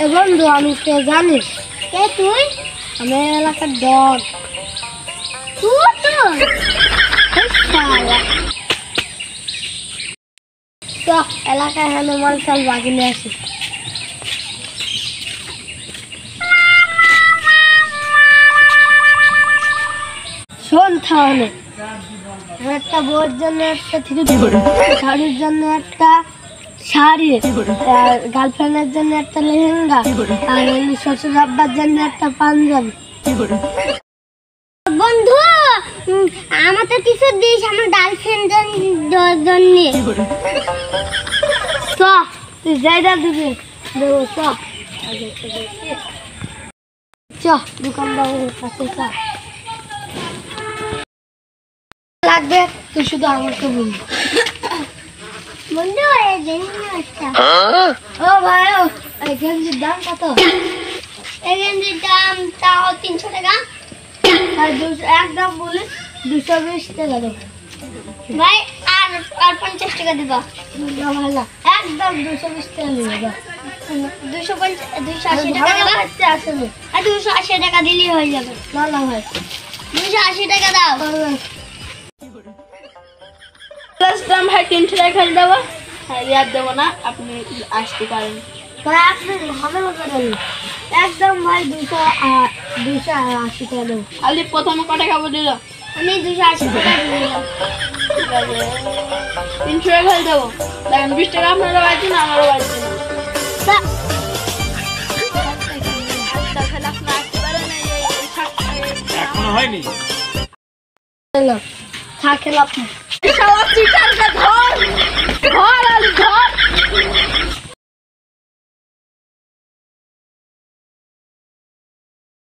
এ বন্ধু, আমি কে জানিস? কে তুই? আমি এলাকার ডগ। তো এলাকায় হনুমান চাল বাগি নিয়ে আসি। শোন তাহলে, একটা বউয়ের জন্য একটা শাড়ির জন্য একটা শাড়ি, গার্লফ্রেন্ডের জন্য একটা লেহেঙ্গা, আর শ্বশুর আব্বার জন্য একটা পাঞ্জাবি। বন্ধু, আমাকে কিছু দিস আমার গার্লফ্রেন্ডের জন্য। তুই যাইটা দিবি দেবো। দোকানদারের কাছে লাগবে, তুই শুধু আমাকে বলবি। বন্ধু, ও ভাই, এই গেঞ্জির দাম কত? এই গেঞ্জির দাম তাও 300 টাকা। একদম বলি 220 টাকা দেবো ভাই। আর 50 টাকা দিবা? ভালো, একদম 220 টাকা দেবো। 280 টাকা দেবা? আসলে 280 টাকা দিলেই হয়ে যাবে। না ভাই, 280 টাকা দাও। ভাই 300 টাকা দেবো, আর দেবো না, আপনি আসতে পারেন। একদম ভাই 280 টাকা দেবো। আপনি প্রথমে কত টাকা দিল? আমি 280 টাকা দিলাম। 300 টাকা দেবো। দেখেন 20 টাকা আপনারও বাড়ছে না, আমারও বাড়ছে না। এখনো হয়নি। খা খেলাম। ধর